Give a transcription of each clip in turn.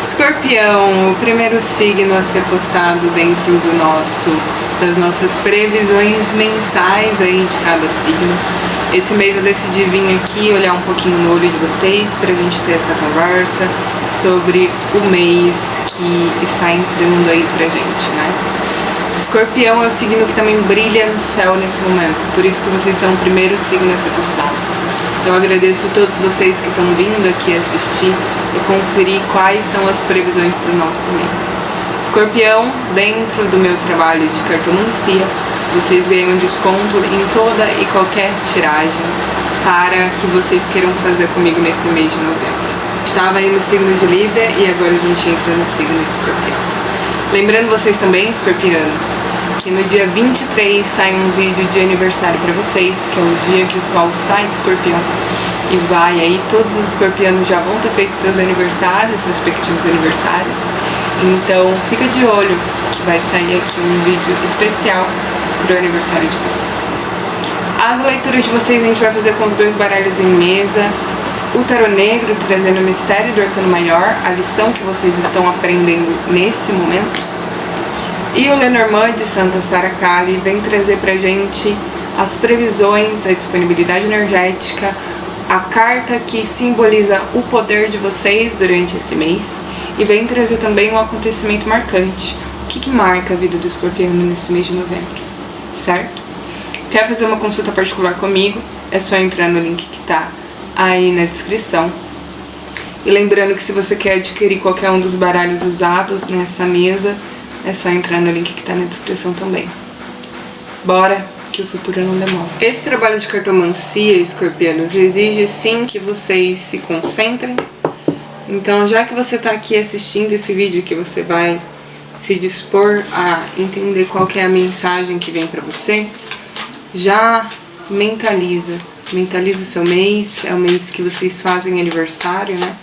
Escorpião, o primeiro signo a ser postado dentro das nossas previsões mensais aí de cada signo. Esse mês eu decidi vir aqui olhar um pouquinho no olho de vocês pra gente ter essa conversa sobre o mês que está entrando aí pra gente, né? Escorpião é o signo que também brilha no céu nesse momento, por isso que vocês são o primeiro signo a ser postado. Eu agradeço a todos vocês que estão vindo aqui assistir e conferir quais são as previsões para o nosso mês. Escorpião, dentro do meu trabalho de cartomancia, vocês ganham desconto em toda e qualquer tiragem para que vocês queiram fazer comigo nesse mês de novembro. Estava aí no signo de Libra e agora a gente entra no signo de Escorpião. Lembrando vocês também, escorpianos, que no dia 23 sai um vídeo de aniversário para vocês, que é o dia que o Sol sai de Escorpião e vai aí, todos os escorpianos já vão ter feito seus aniversários, respectivos aniversários, então fica de olho que vai sair aqui um vídeo especial pro aniversário de vocês. As leituras de vocês a gente vai fazer com os dois baralhos em mesa, o tarô negro trazendo o mistério do arcano maior, a lição que vocês estão aprendendo nesse momento, e o Lenormand de Santa Sara Kali vem trazer pra gente as previsões, a disponibilidade energética, a carta que simboliza o poder de vocês durante esse mês e vem trazer também um acontecimento marcante. O que marca a vida do escorpiano nesse mês de novembro, certo? Quer fazer uma consulta particular comigo? É só entrar no link que tá aí na descrição. E lembrando que se você quer adquirir qualquer um dos baralhos usados nessa mesa, é só entrar no link que tá na descrição também. Bora, que o futuro não demora. Esse trabalho de cartomancia, escorpianos, exige sim que vocês se concentrem. Então, já que você tá aqui assistindo esse vídeo, que você vai se dispor a entender qual que é a mensagem que vem pra você, já mentaliza o seu mês, é o mês que vocês fazem aniversário, né?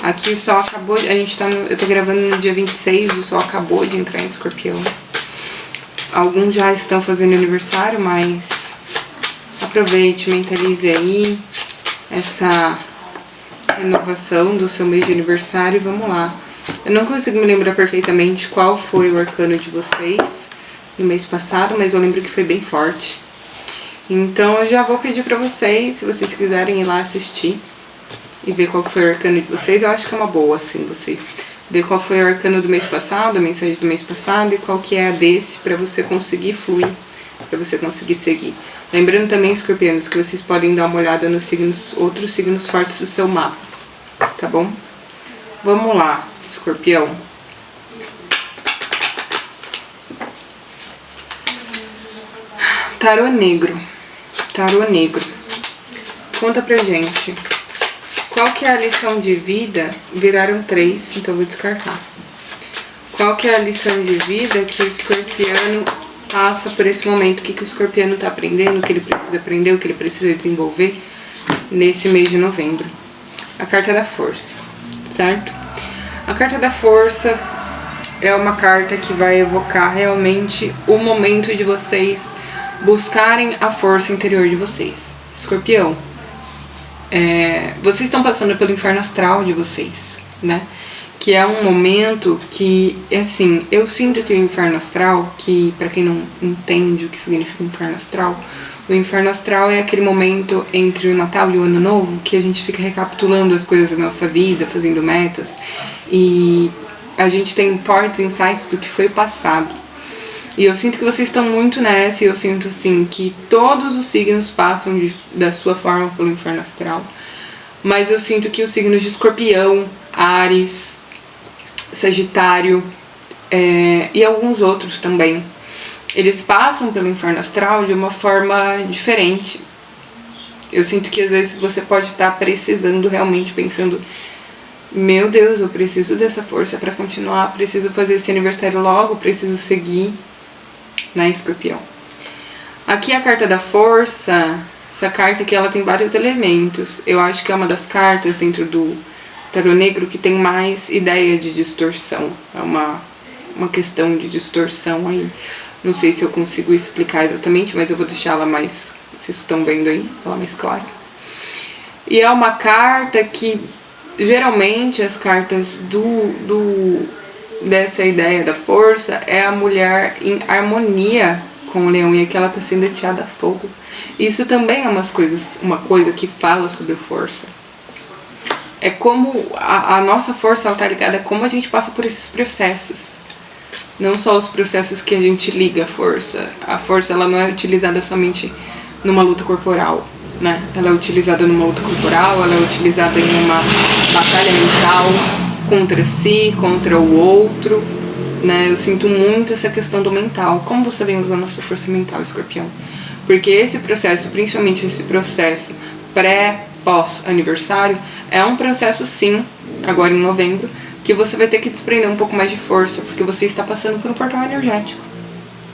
Aqui o Sol acabou, eu tô gravando no dia 26, o Sol acabou de entrar em Escorpião. Alguns já estão fazendo aniversário, mas aproveite, mentalize aí essa renovação do seu mês de aniversário e vamos lá. Eu não consigo me lembrar perfeitamente qual foi o arcano de vocês no mês passado, mas eu lembro que foi bem forte. Então eu já vou pedir pra vocês, se vocês quiserem ir lá assistir e ver qual foi o arcano de vocês, eu acho que é uma boa, assim, você ver qual foi o arcano do mês passado, a mensagem do mês passado e qual que é a desse, pra você conseguir fluir, pra você conseguir seguir. Lembrando também, escorpianos, que vocês podem dar uma olhada nos signos, outros signos fortes do seu mapa, tá bom? Vamos lá, escorpião. Tarô negro. Tarô negro. Conta pra gente. Qual que é a lição de vida? Viraram 3, então eu vou descartar. Qual que é a lição de vida que o escorpiano passa por esse momento? O que o escorpiano tá aprendendo, o que ele precisa aprender, o que ele precisa desenvolver nesse mês de novembro? A carta da força, certo? A carta da força é uma carta que vai evocar realmente o momento de vocês buscarem a força interior de vocês. Escorpião, vocês estão passando pelo inferno astral de vocês, né? Que é um momento que, assim, eu sinto que o inferno astral, que pra quem não entende o que significa inferno astral, o inferno astral é aquele momento entre o Natal e o Ano Novo que a gente fica recapitulando as coisas da nossa vida, fazendo metas, e a gente tem fortes insights do que foi passado. E eu sinto que vocês estão muito nessa, e eu sinto assim que todos os signos passam da sua forma pelo inferno astral. Mas eu sinto que os signos de Escorpião, Áries, Sagitário e alguns outros também, eles passam pelo inferno astral de uma forma diferente. Eu sinto que às vezes você pode estar precisando, realmente pensando: meu Deus, eu preciso dessa força para continuar, preciso fazer esse aniversário logo, preciso seguir. Na Escorpião. Aqui a carta da força, essa carta aqui ela tem vários elementos. Eu acho que é uma das cartas dentro do tarô negro que tem mais ideia de distorção. É uma questão de distorção aí. Não sei se eu consigo explicar exatamente, mas eu vou deixar ela mais, vocês estão vendo aí, ela mais clara. E é uma carta que geralmente as cartas dessa ideia da força é a mulher em harmonia com o leão, e aqui ela está sendo ateada a fogo. Isso também é uma coisa que fala sobre força. É como a nossa força está ligada a como a gente passa por esses processos. Não só os processos que a gente liga à força. A força ela não é utilizada somente numa luta corporal, né? Ela é utilizada numa luta corporal, ela é utilizada em uma batalha mental contra si, contra o outro, né? Eu sinto muito essa questão do mental. Como você vem usando a sua força mental, Escorpião? Porque esse processo, principalmente esse processo pós-aniversário, é um processo sim, agora em novembro, que você vai ter que desprender um pouco mais de força, porque você está passando por um portal energético.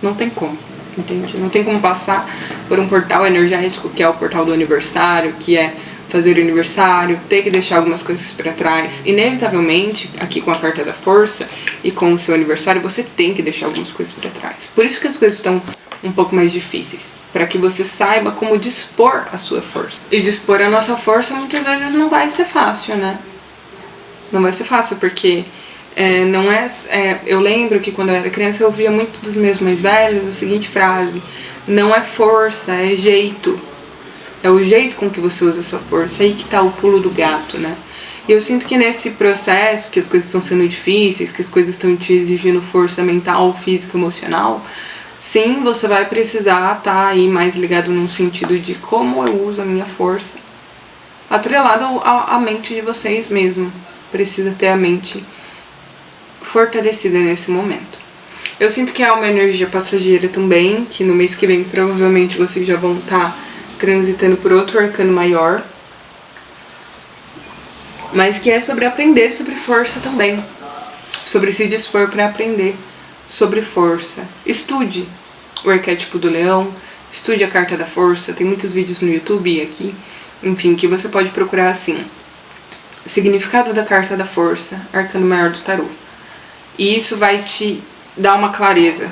Não tem como, entende? Não tem como passar por um portal energético, que é o portal do aniversário, que é fazer aniversário, ter que deixar algumas coisas para trás. Inevitavelmente, aqui com a carta da força e com o seu aniversário, você tem que deixar algumas coisas para trás. Por isso que as coisas estão um pouco mais difíceis, para que você saiba como dispor a sua força. E dispor a nossa força muitas vezes não vai ser fácil, né? Não vai ser fácil, porque eu lembro que quando eu era criança eu ouvia muito dos meus mais velhos a seguinte frase: não é força, é jeito. É o jeito com que você usa a sua força, aí que tá o pulo do gato, né? E eu sinto que nesse processo, que as coisas estão sendo difíceis, que as coisas estão te exigindo força mental, física, emocional, sim, você vai precisar estar aí mais ligado num sentido de como eu uso a minha força, atrelado à mente de vocês mesmo. Precisa ter a mente fortalecida nesse momento. Eu sinto que é uma energia passageira também, que no mês que vem provavelmente vocês já vão estar transitando por outro arcano maior, mas que é sobre aprender sobre força também, sobre se dispor para aprender sobre força. Estude o arquétipo do leão, estude a carta da força, tem muitos vídeos no YouTube e aqui, enfim, que você pode procurar assim: o significado da carta da força, arcano maior do tarô. E isso vai te dar uma clareza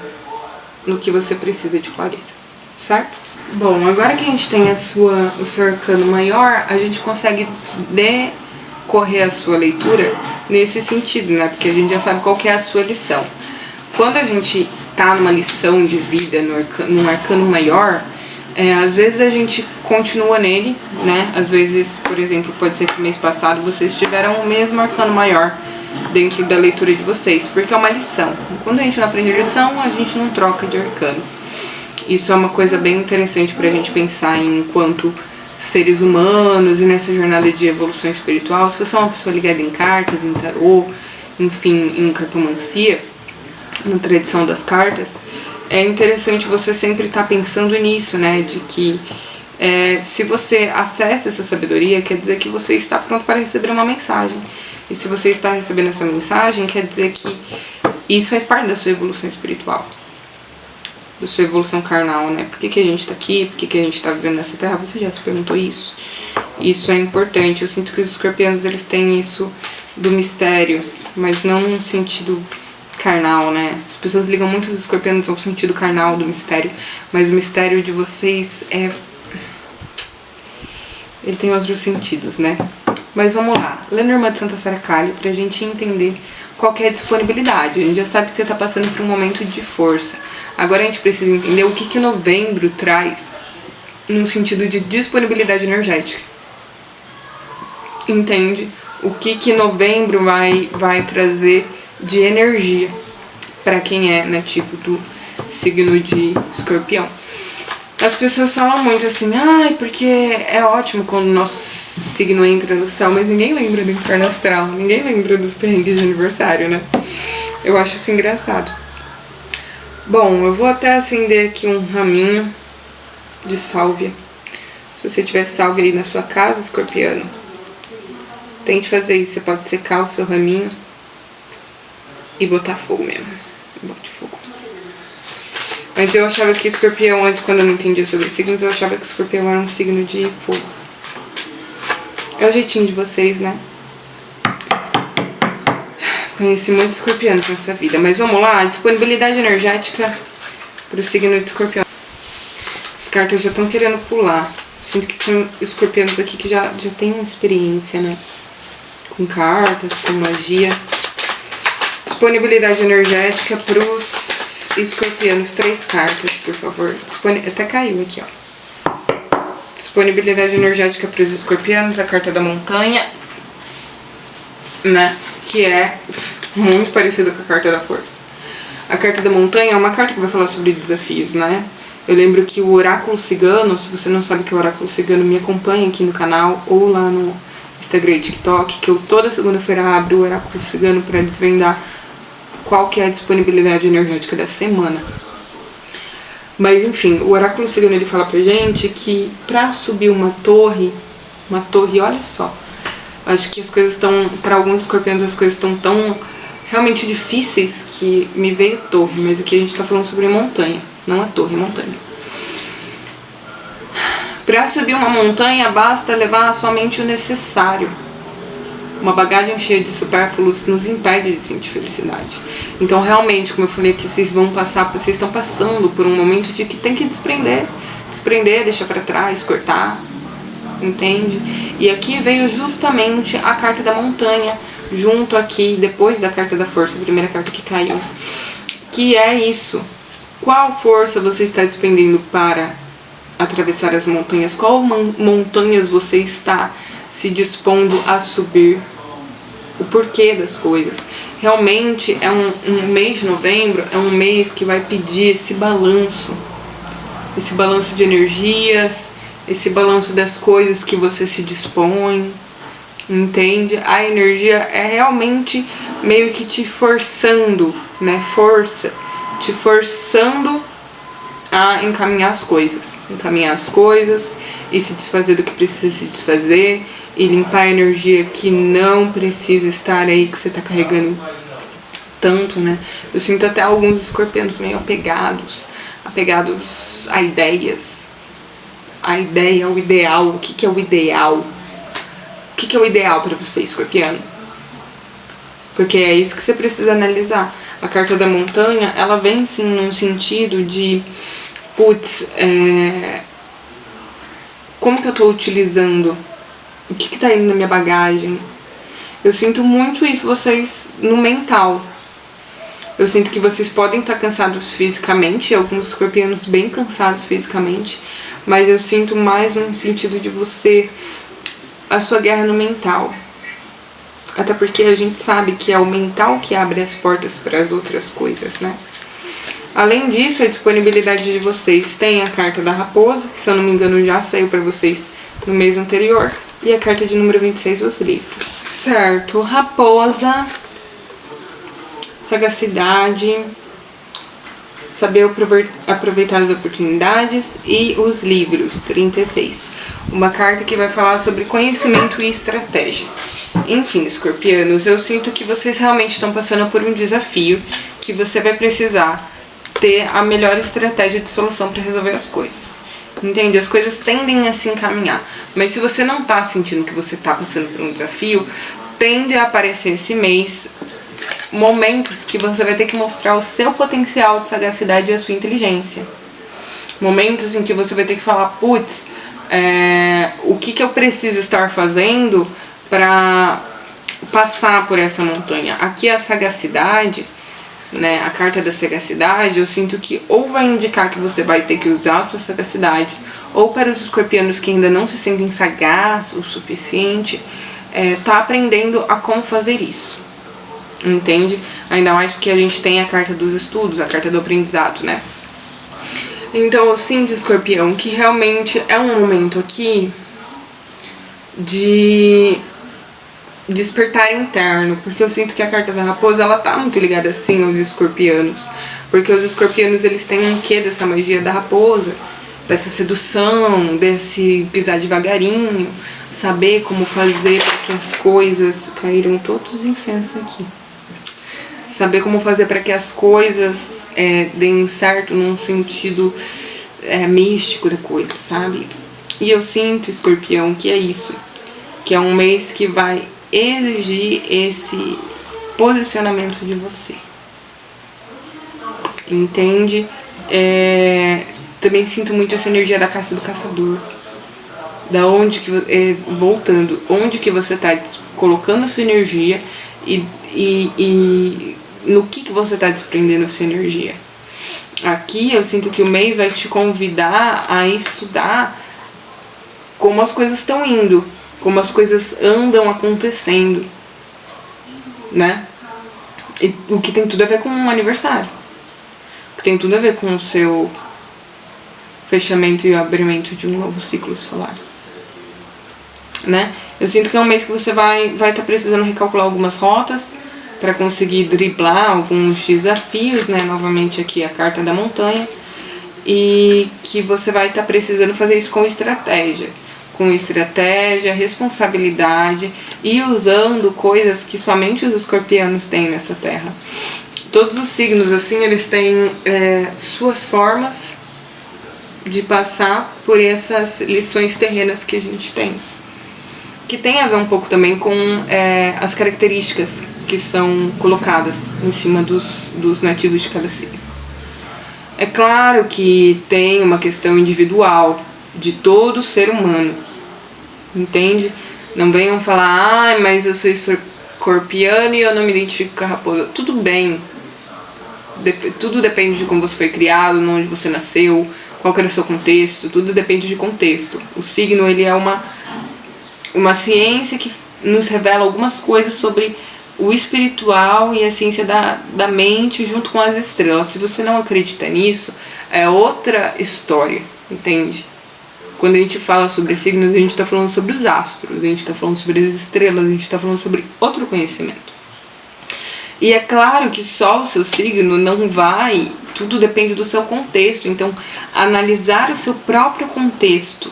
no que você precisa de clareza, certo? Bom, agora que a gente tem o seu arcano maior, a gente consegue decorrer a sua leitura nesse sentido, né? Porque a gente já sabe qual que é a sua lição. Quando a gente tá numa lição de vida num arcano maior, às vezes a gente continua nele, né? Às vezes, por exemplo, pode ser que mês passado vocês tiveram o mesmo arcano maior dentro da leitura de vocês, porque é uma lição. Quando a gente não aprende a lição, a gente não troca de arcano. Isso é uma coisa bem interessante pra gente pensar enquanto seres humanos e nessa jornada de evolução espiritual. Se você é uma pessoa ligada em cartas, em tarô, enfim, em cartomancia, na tradição das cartas, é interessante você sempre estar pensando nisso, né? De que se você acessa essa sabedoria, quer dizer que você está pronto para receber uma mensagem. E se você está recebendo essa mensagem, quer dizer que isso faz parte da sua evolução espiritual, da sua evolução carnal, né? Por que a gente está aqui? Por que a gente está vivendo nessa terra? Você já se perguntou isso? Isso é importante. Eu sinto que os escorpianos, eles têm isso do mistério, mas não num sentido carnal, né? As pessoas ligam muito os escorpianos ao sentido carnal do mistério, mas o mistério de vocês ele tem outros sentidos, né? Mas vamos lá. Lenormand de Santa Sara Kali, pra gente entender qual que é a disponibilidade. A gente já sabe que você tá passando por um momento de força. Agora a gente precisa entender o que novembro traz no sentido de disponibilidade energética. Entende? O que novembro vai trazer de energia para quem é nativo do signo de Escorpião. As pessoas falam muito assim: ai, porque é ótimo quando o nosso signo entra no céu, mas ninguém lembra do inferno astral, ninguém lembra dos perrengues de aniversário, né? Eu acho isso engraçado. Bom, eu vou até acender aqui um raminho de sálvia. Se você tiver sálvia aí na sua casa, escorpiano, tente fazer isso. Você pode secar o seu raminho e botar fogo mesmo. Bote fogo. Mas eu achava que escorpião, antes, quando eu não entendia sobre signos, eu achava que escorpião era um signo de fogo. É o jeitinho de vocês, né? Conheci muitos escorpianos nessa vida. Mas vamos lá, disponibilidade energética para o signo de escorpião. As cartas já estão querendo pular. Sinto que são escorpianos aqui que já tem uma experiência, né? com cartas, com magia. Disponibilidade energética pros escorpianos, 3 cartas, por favor. Até caiu aqui, ó. Disponibilidade energética pros escorpianos, a carta da montanha, né? Que é muito parecida com a carta da força. A carta da montanha é uma carta que vai falar sobre desafios, né? Eu lembro que o oráculo cigano, se você não sabe o que é o oráculo cigano, me acompanha aqui no canal ou lá no Instagram e TikTok, que eu toda segunda-feira abro o oráculo cigano para desvendar qual que é a disponibilidade energética da semana. Mas enfim, o oráculo cigano ele fala pra gente que pra subir uma torre, olha só, acho que as coisas estão, para alguns escorpianos as coisas estão tão realmente difíceis que me veio torre, mas aqui a gente tá falando sobre montanha, não é torre, é montanha. Pra subir uma montanha basta levar somente o necessário. Uma bagagem cheia de supérfluos nos impede de sentir felicidade. Então realmente, como eu falei aqui, vocês estão passando por um momento de que tem que desprender, deixar pra trás, cortar, entende? E aqui veio justamente a carta da montanha, junto aqui, depois da carta da força, a primeira carta que caiu, que é isso. Qual força você está despendendo para atravessar as montanhas? Qual montanhas você está se dispondo a subir? O porquê das coisas. Realmente é um mês de novembro, é um mês que vai pedir esse balanço de energias, esse balanço das coisas que você se dispõe, entende? A energia é realmente meio que te forçando, né? Te forçando a encaminhar as coisas e se desfazer do que precisa se desfazer e limpar a energia que não precisa estar aí, que você tá carregando tanto, né? Eu sinto até alguns escorpianos meio apegados a ideias, a ideia, o ideal. O que é o ideal? O que é o ideal para você, escorpiano? Porque é isso que você precisa analisar. A carta da montanha, ela vem sim num sentido de como que eu tô utilizando? O que tá indo na minha bagagem? Eu sinto muito isso, vocês, no mental. Eu sinto que vocês podem estar cansados fisicamente, alguns escorpianos bem cansados fisicamente, mas eu sinto mais um sentido de a sua guerra no mental. Até porque a gente sabe que é o mental que abre as portas para as outras coisas, né? Além disso, a disponibilidade de vocês tem a carta da raposa, que se eu não me engano já saiu para vocês no mês anterior, e a carta de número 26, os livros. Certo, raposa, sagacidade, saber aproveitar as oportunidades e os livros, 36. Uma carta que vai falar sobre conhecimento e estratégia. Enfim, escorpianos, eu sinto que vocês realmente estão passando por um desafio, que você vai precisar ter a melhor estratégia de solução para resolver as coisas. Entende? As coisas tendem a se encaminhar. Mas se você não tá sentindo que você tá passando por um desafio, tende a aparecer esse mês momentos que você vai ter que mostrar o seu potencial de sagacidade e a sua inteligência. Momentos em que você vai ter que falar, o que eu preciso estar fazendo para passar por essa montanha? Aqui a sagacidade, né, a carta da sagacidade, eu sinto que ou vai indicar que você vai ter que usar a sua sagacidade, ou para os escorpianos que ainda não se sentem sagaz o suficiente, tá aprendendo a como fazer isso, entende? Ainda mais porque a gente tem a carta dos estudos, a carta do aprendizado, né? Então eu sinto, escorpião, que realmente é um momento aqui de despertar interno, porque eu sinto que a carta da raposa, ela tá muito ligada assim aos escorpianos, porque os escorpianos, eles têm um quê dessa magia da raposa, dessa sedução, desse pisar devagarinho, saber como fazer para que as coisas... Caíram todos os incensos aqui. Saber como fazer para que as coisas deem certo num sentido místico da coisa, sabe? E eu sinto, escorpião, que é isso, que é um mês que vai exigir esse posicionamento de você, entende? Também sinto muito essa energia da caça do caçador, da onde que voltando, onde que você está colocando a sua energia e no que você está desprendendo a sua energia. Aqui eu sinto que o mês vai te convidar a estudar como as coisas estão indo, como as coisas andam acontecendo, né? E o que tem tudo a ver com um aniversário, o que tem tudo a ver com o seu fechamento e abrimento de um novo ciclo solar, né? Eu sinto que é um mês que você vai estar precisando recalcular algumas rotas para conseguir driblar alguns desafios, né? Novamente aqui a carta da montanha, e que você vai estar precisando fazer isso com estratégia, responsabilidade e usando coisas que somente os escorpianos têm nessa terra. Todos os signos, assim, eles têm suas formas de passar por essas lições terrenas que a gente tem, que tem a ver um pouco também com as características que são colocadas em cima dos nativos de cada signo. É claro que tem uma questão individual de todo ser humano, entende? Não venham falar, mas eu sou escorpiano e eu não me identifico com a raposa. Tudo bem, tudo depende de como você foi criado, onde você nasceu, qual que era o seu contexto, tudo depende de contexto. O signo, ele é uma ciência que nos revela algumas coisas sobre o espiritual e a ciência da mente junto com as estrelas. Se você não acredita nisso, é outra história, entende? Quando a gente fala sobre signos, a gente está falando sobre os astros, a gente está falando sobre as estrelas, a gente está falando sobre outro conhecimento. E é claro que só o seu signo não vai, tudo depende do seu contexto. Então, analisar o seu próprio contexto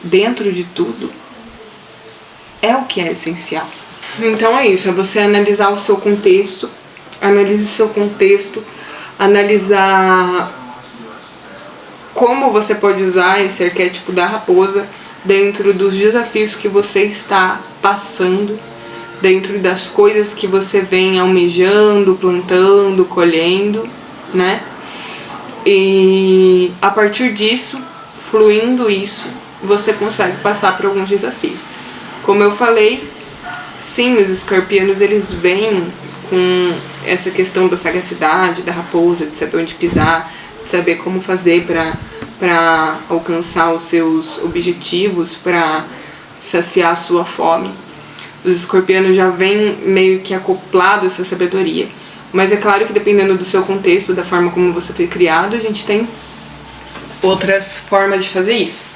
dentro de tudo é o que é essencial. Então é isso, é você analisar o seu contexto, analisar como você pode usar esse arquétipo da raposa dentro dos desafios que você está passando, dentro das coisas que você vem almejando, plantando, colhendo, né? E a partir disso, fluindo isso, você consegue passar por alguns desafios. Como eu falei, sim, os escorpianos, eles vêm com essa questão da sagacidade, da raposa, de saber onde pisar, de saber como fazer para alcançar os seus objetivos, para saciar a sua fome. Os escorpianos já vêm meio que acoplado a essa sabedoria. Mas é claro que dependendo do seu contexto, da forma como você foi criado, a gente tem outras formas de fazer isso.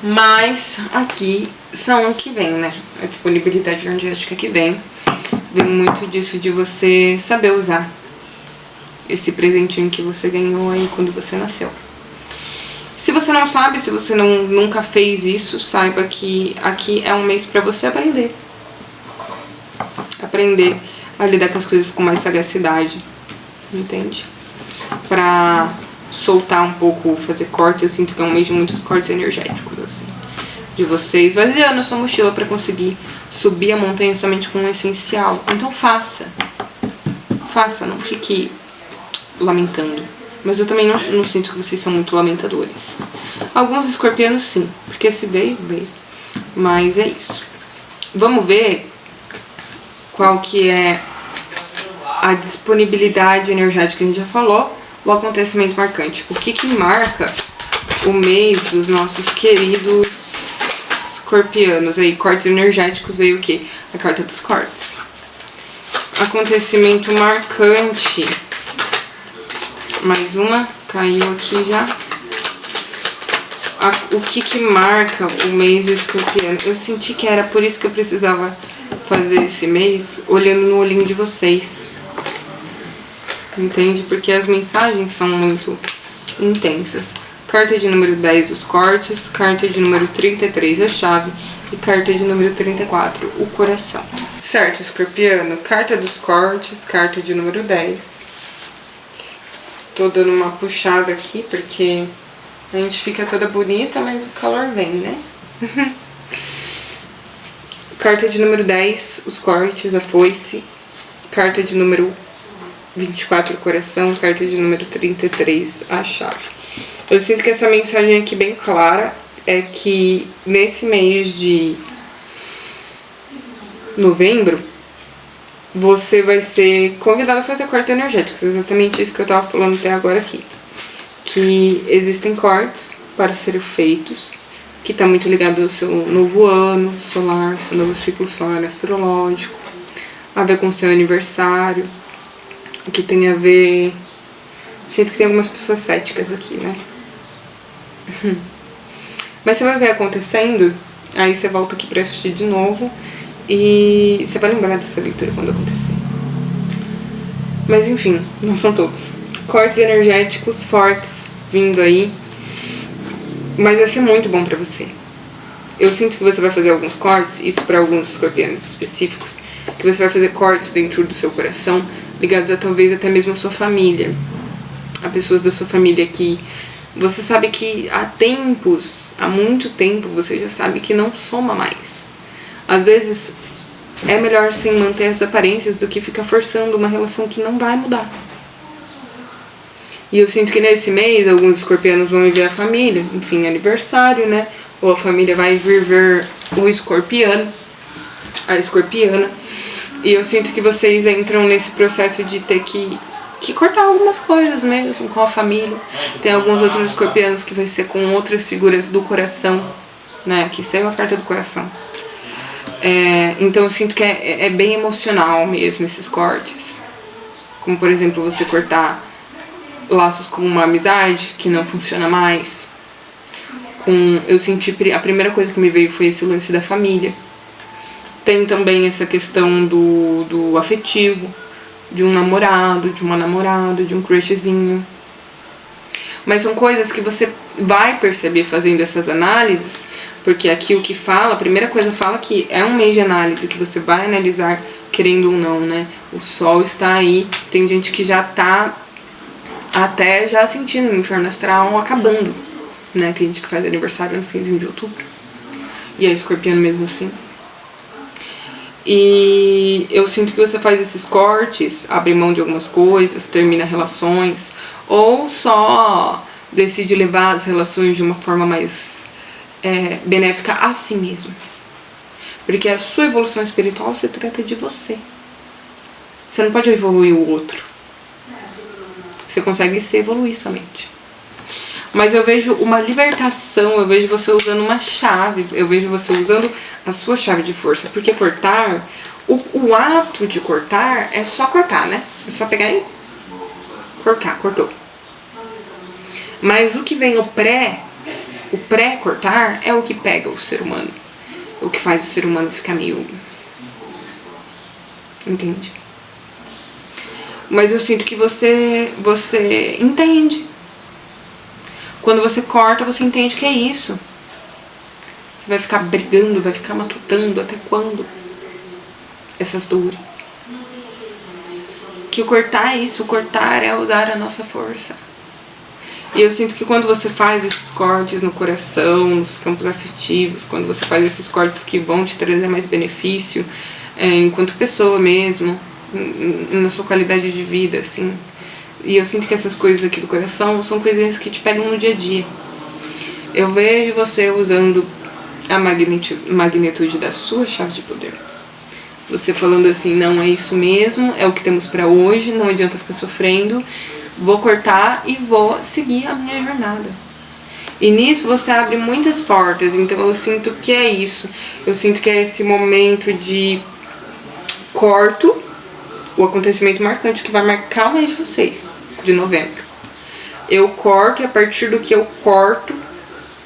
Mas aqui são o que vem, né? A disponibilidade energética que vem muito disso de você saber usar esse presentinho que você ganhou aí quando você nasceu. Se você não sabe, se você nunca fez isso, saiba que aqui é um mês para você aprender. Aprender a lidar com as coisas com mais sagacidade, entende? Pra soltar um pouco, fazer cortes. Eu sinto que é um mês de muitos cortes energéticos, assim, de você esvaziando a sua mochila pra conseguir subir a montanha somente com o essencial. Então faça, não fique lamentando. Mas eu também não sinto que vocês são muito lamentadores. Alguns escorpianos sim, porque se veio. Mas é isso. Vamos ver qual que é a disponibilidade energética que a gente já falou, o acontecimento marcante. O que marca o mês dos nossos queridos escorpianos aí? Cortes energéticos, veio o quê? A carta dos cortes. Acontecimento marcante. Mais uma, caiu aqui já. O que marca o mês do escorpiano? Eu senti que era por isso que eu precisava fazer esse mês, olhando no olhinho de vocês. Entende? Porque as mensagens são muito intensas. Carta de número 10, os cortes. Carta de número 33, a chave. E carta de número 34, o coração. Certo, escorpiano? Carta dos cortes, carta de número 10. Tô dando uma puxada aqui, porque a gente fica toda bonita, mas o calor vem, né? Carta de número 10, os cortes, a foice. Carta de número 24, o coração. Carta de número 33, a chave. Eu sinto que essa mensagem aqui bem clara é que nesse mês de novembro, você vai ser convidado a fazer cortes energéticos. Exatamente isso que eu tava falando até agora aqui. Que existem cortes para serem feitos, que tá muito ligado ao seu novo ano solar, seu novo ciclo solar astrológico, a ver com o seu aniversário, que tem a ver... Sinto que tem algumas pessoas céticas aqui, né? Mas você vai ver acontecendo, aí você volta aqui pra assistir de novo e você vai lembrar dessa leitura quando acontecer. Mas enfim, não são todos. Cortes energéticos fortes vindo aí, mas vai ser muito bom pra você. Eu sinto que você vai fazer alguns cortes, isso para alguns escorpianos específicos, que você vai fazer cortes dentro do seu coração, ligados a talvez até mesmo a sua família, a pessoas da sua família que você sabe que há muito tempo, você já sabe que não soma mais. Às vezes é melhor sim manter as aparências do que ficar forçando uma relação que não vai mudar. E eu sinto que nesse mês alguns escorpianos vão ver a família, enfim, aniversário, né? Ou a família vai vir ver o escorpiano, a escorpiana. E eu sinto que vocês entram nesse processo de ter que cortar algumas coisas mesmo com a família. Tem alguns outros escorpianos que vai ser com outras figuras do coração, né? Aqui saiu a carta do coração. Então eu sinto que é bem emocional mesmo esses cortes. Como por exemplo você cortar laços com uma amizade que não funciona mais. Eu senti, a primeira coisa que me veio foi esse lance da família. Tem também essa questão do afetivo, de um namorado, de uma namorada, de um crushzinho. Mas são coisas que você vai perceber fazendo essas análises, porque aqui o que fala, a primeira coisa fala que é um mês de análise, que você vai analisar querendo ou não, né? O sol está aí, tem gente que já tá até já sentindo o inferno astral acabando, né? Tem gente que faz aniversário no finzinho de outubro, e é escorpiano mesmo assim. E eu sinto que você faz esses cortes, abre mão de algumas coisas, termina relações, ou só decide levar as relações de uma forma mais benéfica a si mesmo. Porque a sua evolução espiritual se trata de você. Você não pode evoluir o outro. Você consegue se evoluir somente. Mas eu vejo uma libertação, eu vejo você usando uma chave, eu vejo você usando a sua chave de força. Porque cortar, o ato de cortar é só cortar, né? É só pegar e cortar, cortou. Mas o que vem o pré-cortar é o que pega o ser humano. O que faz o ser humano ficar meio... Entende? Mas eu sinto que você entende. Quando você corta, você entende que é isso. Você vai ficar brigando, vai ficar matutando até quando? Essas dores. Que o cortar é isso, o cortar é usar a nossa força. E eu sinto que quando você faz esses cortes no coração, nos campos afetivos, quando você faz esses cortes que vão te trazer mais benefício, enquanto pessoa mesmo, na sua qualidade de vida, assim. E eu sinto que essas coisas aqui do coração são coisinhas que te pegam no dia a dia. Eu vejo você usando a magnitude da sua chave de poder. Você falando assim, não, é isso mesmo, é o que temos pra hoje, não adianta ficar sofrendo, vou cortar e vou seguir a minha jornada. E nisso você abre muitas portas, então eu sinto que é isso. Eu sinto que é esse momento de corto, o acontecimento marcante que vai marcar o mês de vocês, de novembro. Eu corto, e a partir do que eu corto,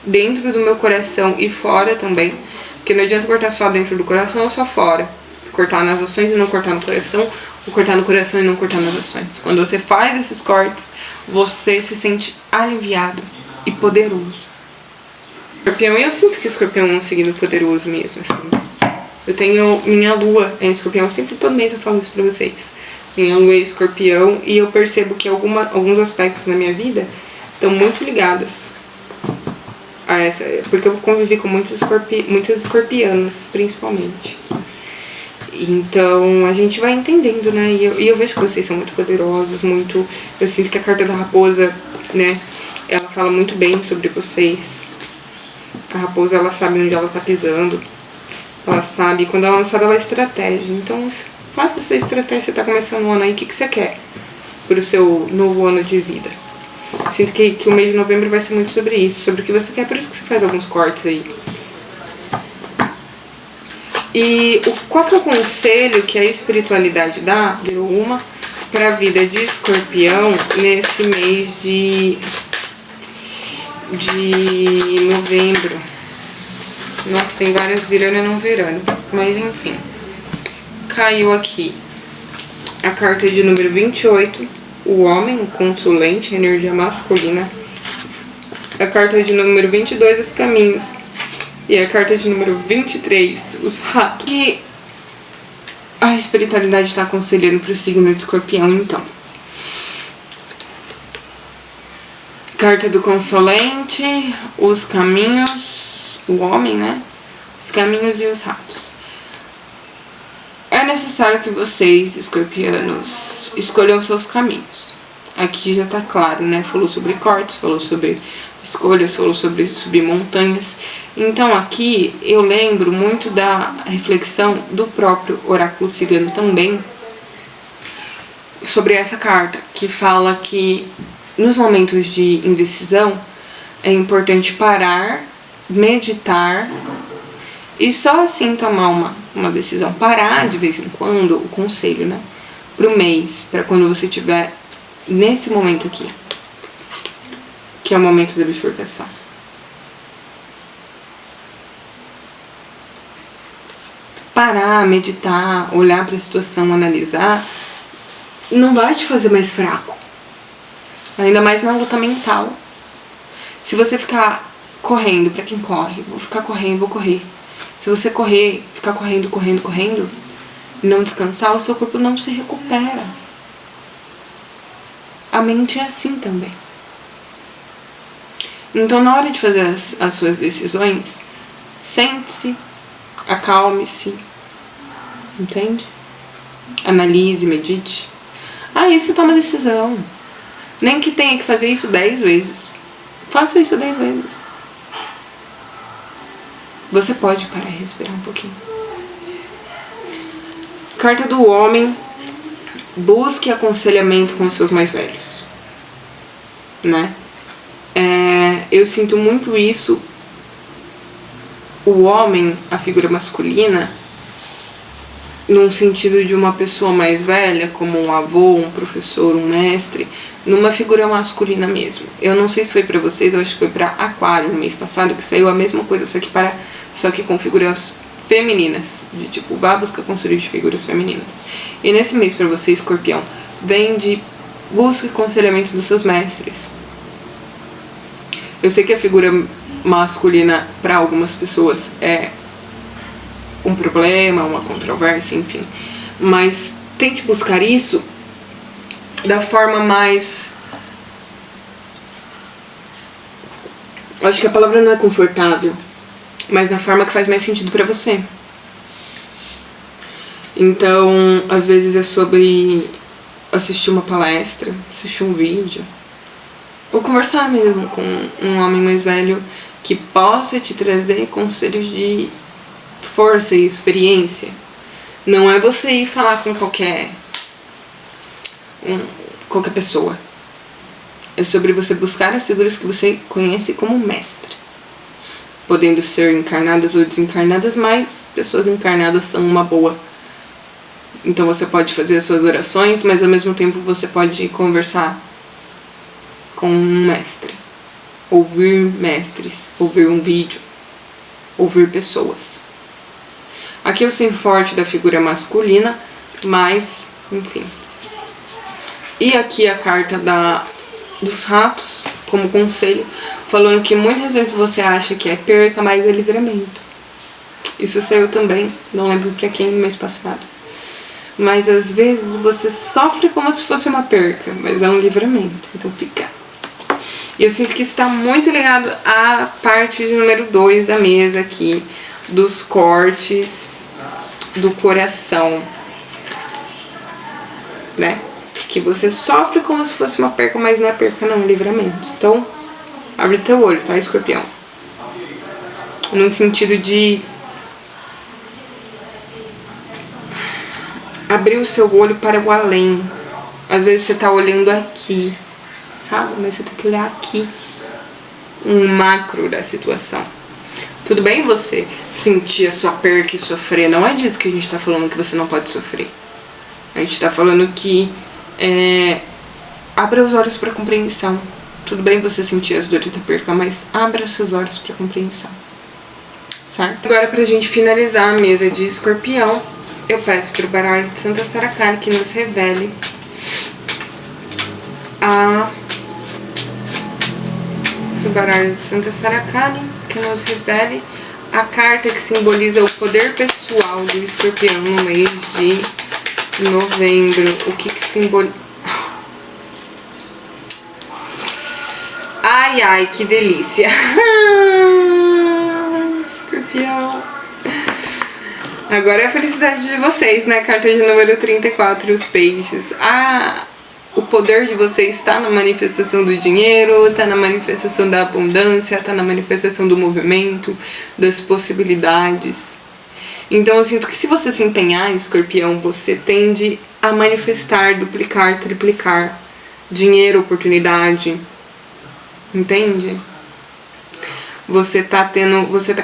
dentro do meu coração e fora também, porque não adianta cortar só dentro do coração ou só fora. Cortar nas ações e não cortar no coração, ou cortar no coração e não cortar nas ações. Quando você faz esses cortes, você se sente aliviado e poderoso. Escorpião, eu sinto que Escorpião é um signo poderoso mesmo, assim. Eu tenho minha lua em Escorpião, sempre todo mês eu falo isso pra vocês. Minha lua é Escorpião e eu percebo que alguns aspectos da minha vida estão muito ligados a essa, porque eu convivi com muitas escorpianas, principalmente. Então a gente vai entendendo, né? E eu vejo que vocês são muito poderosos, muito. Eu sinto que a carta da raposa, né? Ela fala muito bem sobre vocês. A raposa, ela sabe onde ela tá pisando. Ela sabe, quando ela não sabe, ela estratégia. Então, faça essa estratégia. Você tá começando o ano aí, o que você quer pro seu novo ano de vida? Sinto que o mês de novembro vai ser muito sobre isso, sobre o que você quer, por isso que você faz alguns cortes aí. E qual que é o conselho que a espiritualidade dá, deu uma, pra vida de Escorpião nesse mês de novembro? Nossa, tem várias virando e não virando, mas enfim. Caiu aqui a carta de número 28, o homem, o consulente, a energia masculina. A carta de número 22, os caminhos. E a carta de número 23, os ratos. E a espiritualidade está aconselhando para o signo de Escorpião, então. Carta do consolente, os caminhos, o homem, né? Os caminhos e os ratos. É necessário que vocês, escorpianos, escolham seus caminhos. Aqui já tá claro, né? Falou sobre cortes, falou sobre escolhas, falou sobre subir montanhas. Então aqui eu lembro muito da reflexão do próprio oráculo cigano também sobre essa carta, que fala que nos momentos de indecisão é importante parar, meditar e só assim tomar uma decisão. Parar de vez em quando, o conselho, né? Pro mês, para quando você tiver nesse momento aqui, que é o momento da bifurcação. Parar, meditar, olhar para a situação, analisar, não vai te fazer mais fraco. Ainda mais na luta mental. Se você ficar correndo, para quem corre, vou ficar correndo, vou correr. Se você correr, ficar correndo, não descansar, o seu corpo não se recupera. A mente é assim também. Então, na hora de fazer as suas decisões, sente-se, acalme-se, entende? Analise, medite. Aí você toma decisão. Nem que tenha que fazer isso 10 vezes. Faça isso 10 vezes. Você pode parar e respirar um pouquinho. Carta do homem. Busque aconselhamento com os seus mais velhos. Né? Eu sinto muito isso. O homem, a figura masculina, num sentido de uma pessoa mais velha, como um avô, um professor, um mestre, numa figura masculina mesmo. Eu não sei se foi pra vocês, eu acho que foi pra Aquário no mês passado, que saiu a mesma coisa, só que com figuras femininas, de tipo, vá buscar conselho de figuras femininas. E nesse mês pra você, Escorpião, vem de busca aconselhamento dos seus mestres. Eu sei que a figura masculina para algumas pessoas é um problema, uma controvérsia, enfim. Mas tente buscar isso da forma mais... Eu acho que a palavra não é confortável, mas na forma que faz mais sentido para você. Então, às vezes é sobre assistir uma palestra, assistir um vídeo, ou conversar mesmo com um homem mais velho que possa te trazer conselhos de força e experiência. Não é você ir falar com qualquer pessoa. É sobre você buscar as figuras que você conhece como mestre. Podendo ser encarnadas ou desencarnadas, mas pessoas encarnadas são uma boa. Então você pode fazer as suas orações, mas ao mesmo tempo você pode conversar com um mestre. Ouvir mestres, ouvir um vídeo, ouvir pessoas. Aqui eu sinto forte da figura masculina, mas, enfim. E aqui a carta dos ratos, como conselho, falando que muitas vezes você acha que é perca, mas é livramento. Isso saiu também, não lembro pra quem no mês passado. Mas às vezes você sofre como se fosse uma perca, mas é um livramento, então fica. E eu sinto que está muito ligado à parte de número 2 da mesa aqui, dos cortes do coração, né? Que você sofre como se fosse uma perca, mas não é perca não, é livramento. Então, abre teu olho, tá, Escorpião? num sentido de abrir o seu olho para o além. Às vezes você tá olhando aqui, sabe? Mas você tem que olhar aqui, um macro da situação. Tudo bem você sentir a sua perca e sofrer, não é disso que a gente tá falando, que você não pode sofrer. A gente tá falando que abra os olhos para compreensão. Tudo bem você sentir as dores da perca, mas abra seus olhos para compreensão, certo? Agora, pra gente finalizar a mesa de escorpião, eu peço pro baralho de Santa Saracari que nos revele o baralho de Santa Saracari que nos revele a carta que simboliza o poder pessoal do escorpião no mês de novembro. O que simboliza? Ai, ai, que delícia! Escorpião. Agora é a felicidade de vocês, né? Carta de número 34, os peixes. O poder de vocês está na manifestação do dinheiro, está na manifestação da abundância, está na manifestação do movimento, das possibilidades. Então eu sinto que se você se empenhar, escorpião, você tende a manifestar, duplicar, triplicar dinheiro, oportunidade. Entende? Você tá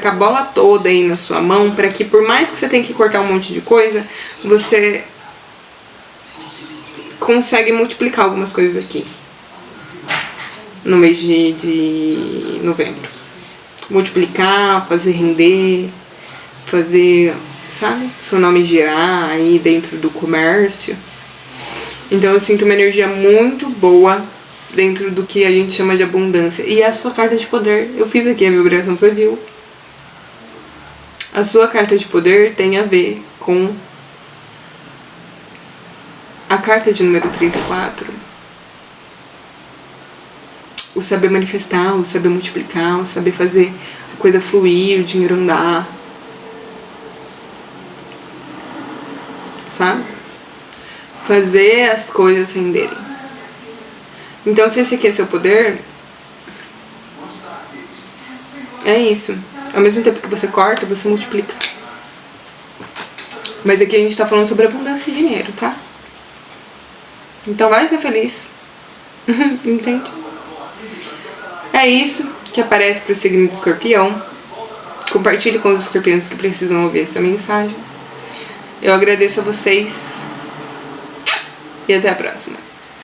com a bola toda aí na sua mão para que, por mais que você tenha que cortar um monte de coisa, você consegue multiplicar algumas coisas aqui no mês de novembro. Multiplicar, fazer render, fazer, sabe, seu nome girar aí dentro do comércio. Então eu sinto uma energia muito boa dentro do que a gente chama de abundância. E a sua carta de poder, eu fiz aqui a vibração, você viu? A sua carta de poder tem a ver com a carta de número 34. O saber manifestar, o saber multiplicar, o saber fazer a coisa fluir, o dinheiro andar. Sabe? Fazer as coisas renderem. Então, se esse aqui é seu poder, é isso. Ao mesmo tempo que você corta, você multiplica. Mas aqui a gente tá falando sobre abundância de dinheiro, tá? Então vai ser feliz. Entende? É isso que aparece pro signo de escorpião. Compartilhe com os escorpianos que precisam ouvir essa mensagem. Eu agradeço a vocês. E até a próxima.